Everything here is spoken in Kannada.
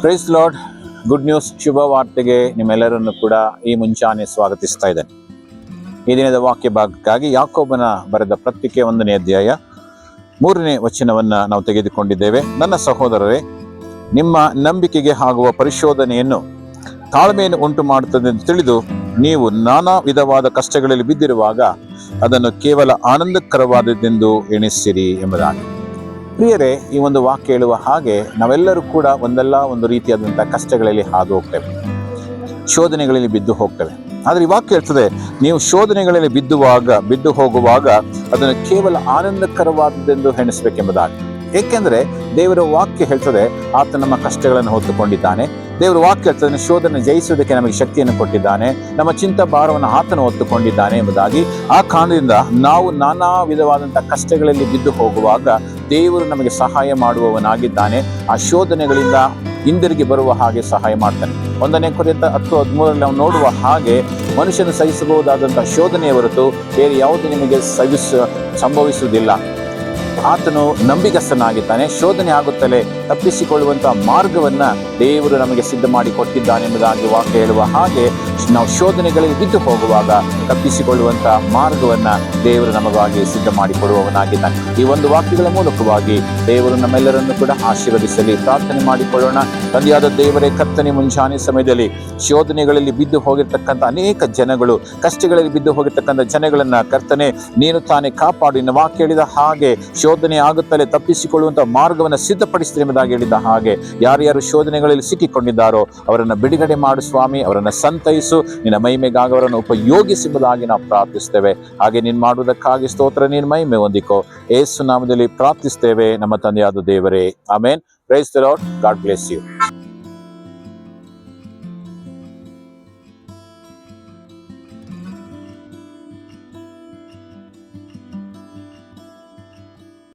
Price lord. ಗುಡ್ ನ್ಯೂಸ್, ಶುಭ ವಾರ್ತೆಗೆ ನಿಮ್ಮೆಲ್ಲರನ್ನು ಕೂಡ ಈ ಮುಂಚಾನೆ ಸ್ವಾಗತಿಸ್ತಾ ಇದ್ದೇನೆ. ಈ ದಿನದ ವಾಕ್ಯ ಭಾಗಕ್ಕಾಗಿ ಯಾಕೋಬನ ಬರೆದ ಪತ್ರಿಕೆ 1ನೇ ಅಧ್ಯಾಯ 3ನೇ ವಚನವನ್ನ ನಾವು ತೆಗೆದುಕೊಂಡಿದ್ದೇವೆ. ನನ್ನ ಸಹೋದರರೇ, ನಿಮ್ಮ ನಂಬಿಕೆಗೆ ಆಗುವ ಪರಿಶೋಧನೆಯನ್ನು ತಾಳ್ಮೆಯನ್ನು ಉಂಟು ಮಾಡುತ್ತದೆ ಎಂದು ತಿಳಿದು ನೀವು ನಾನಾ ವಿಧವಾದ ಕಷ್ಟಗಳಲ್ಲಿ ಬಿದ್ದಿರುವಾಗ ಅದನ್ನು ಕೇವಲ ಆನಂದಕರವಾದದ್ದೆಂದು ಎಣಿಸಿರಿ ಎಂಬುದಾಗಿ. ಪ್ರಿಯರೇ, ಈ ಒಂದು ವಾಕ್ಯ ಹೇಳುವ ಹಾಗೆ ನಾವೆಲ್ಲರೂ ಕೂಡ ಒಂದಲ್ಲ ಒಂದು ರೀತಿಯಾದಂತಹ ಕಷ್ಟಗಳಲ್ಲಿ ಹಾದು ಹೋಗ್ತೇವೆ, ಶೋಧನೆಗಳಲ್ಲಿ ಬಿದ್ದು ಹೋಗ್ತೇವೆ. ಆದರೆ ಈ ವಾಕ್ಯ ಹೇಳ್ತದೆ, ನೀವು ಶೋಧನೆಗಳಲ್ಲಿ ಬಿದ್ದು ಹೋಗುವಾಗ ಅದನ್ನು ಕೇವಲ ಆನಂದಕರವಾದದ್ದೆಂದು ಎಣಿಸಬೇಕೆಂಬುದಾಗಿ. ಏಕೆಂದರೆ ದೇವರ ವಾಕ್ಯ ಹೇಳ್ತದೆ, ಆತ ನಮ್ಮ ಕಷ್ಟಗಳನ್ನು ಹೊತ್ತುಕೊಂಡಿದ್ದಾನೆ. ದೇವರ ವಾಕ್ಯ ಹೇಳ್ತದೆ, ಶೋಧನೆ ಜಯಿಸುವುದಕ್ಕೆ ನಮಗೆ ಶಕ್ತಿಯನ್ನು ಕೊಟ್ಟಿದ್ದಾನೆ, ನಮ್ಮ ಚಿಂತ ಭಾರವನ್ನು ಆತನು ಹೊತ್ತುಕೊಂಡಿದ್ದಾನೆ ಎಂಬುದಾಗಿ. ಆ ಕಾರಣದಿಂದ ನಾವು ನಾನಾ ವಿಧವಾದಂತಹ ಕಷ್ಟಗಳಲ್ಲಿ ಬಿದ್ದು ಹೋಗುವಾಗ ದೇವರು ನಮಗೆ ಸಹಾಯ ಮಾಡುವವನಾಗಿದ್ದಾನೆ. ಆ ಶೋಧನೆಗಳಿಂದ ಹಿಂದಿರುಗಿ ಬರುವ ಹಾಗೆ ಸಹಾಯ ಮಾಡ್ತಾನೆ. 1ನೇ ಕೊರಿಂಥ 10:13 ನಾವು ನೋಡುವ ಹಾಗೆ ಮನುಷ್ಯನು ಸಹಿಸಬಹುದಾದಂತಹ ಶೋಧನೆಯ ಹೊರತು ಬೇರೆ ಯಾವುದು ನಿಮಗೆ ಸಂಭವಿಸುವುದಿಲ್ಲ. ಆತನು ನಂಬಿಗಸ್ತನಾಗಿದ್ದಾನೆ. ಶೋಧನೆ ಆಗುತ್ತಲೇ ತಪ್ಪಿಸಿಕೊಳ್ಳುವಂತಹ ಮಾರ್ಗವನ್ನ ದೇವರು ನಮಗೆ ಸಿದ್ಧ ಮಾಡಿ ಕೊಟ್ಟಿದ್ದಾನೆ ಎಂಬುದಾಗಿ ವಾಕ್ಯ ಹೇಳುವ ಹಾಗೆ ನಾವು ಶೋಧನೆಗಳಿಗೆ ಬಿದ್ದು ಹೋಗುವಾಗ ತಪ್ಪಿಸಿಕೊಳ್ಳುವಂತಹ ಮಾರ್ಗವನ್ನ ದೇವರು ನಮಗಾಗಿ ಸಿದ್ಧ ಮಾಡಿಕೊಡುವವನಾಗಿದ್ದಾನೆ. ಈ ಒಂದು ವಾಕ್ಯಗಳ ಮೂಲಕವಾಗಿ ದೇವರು ನಮ್ಮೆಲ್ಲರನ್ನು ಕೂಡ ಆಶೀರ್ವದಿಸಲಿ. ಪ್ರಾರ್ಥನೆ ಮಾಡಿಕೊಳ್ಳೋಣ. ತಂದೆಯಾದ ದೇವರೇ, ಕರ್ತನೆ, ಮುಂಜಾನೆ ಸಮಯದಲ್ಲಿ ಶೋಧನೆಗಳಲ್ಲಿ ಬಿದ್ದು ಹೋಗಿರ್ತಕ್ಕಂಥ ಅನೇಕ ಜನಗಳು, ಕಷ್ಟಗಳಲ್ಲಿ ಬಿದ್ದು ಹೋಗಿರ್ತಕ್ಕಂಥ ಜನಗಳನ್ನ ಕರ್ತನೆ ನೀನು ತಾನೇ ಕಾಪಾಡು. ಇನ್ನು ವಾಕ್ಯ ಹೇಳಿದ ಹಾಗೆ ಶೋಧನೆ ಆಗುತ್ತಲೇ ತಪ್ಪಿಸಿಕೊಳ್ಳುವಂತಹ ಮಾರ್ಗವನ್ನು ಸಿದ್ಧಪಡಿಸಿದೆ ಎಂಬುದಾಗಿ ಹೇಳಿದ ಹಾಗೆ ಯಾರ್ಯಾರು ಶೋಧನೆಗಳಲ್ಲಿ ಸಿಕ್ಕಿಕೊಂಡಿದ್ದಾರೋ ಅವರನ್ನು ಬಿಡುಗಡೆ ಮಾಡು ಸ್ವಾಮಿ. ಅವರನ್ನು ಸಂತೈಸು, ನಿನ್ನ ಮಹಿಮೆಗಾಗಿ ಅವರನ್ನು ಉಪಯೋಗಿಸುವುದಾಗಿ ನಾವು ಪ್ರಾರ್ಥಿಸ್ತೇವೆ. ಹಾಗೆ ನೀನು ಮಾಡುವುದಕ್ಕಾಗಿ ಸ್ತೋತ್ರ, ನೀನು ಮಹಿಮೆ ಹೊಂದಿಕೋ. ಯೇಸು ನಾಮದಲ್ಲಿ ಪ್ರಾರ್ಥಿಸ್ತೇವೆ ನಮ್ಮ ತಂದೆಯಾದ ದೇವರೇ, amen. Praise the lord. God bless you.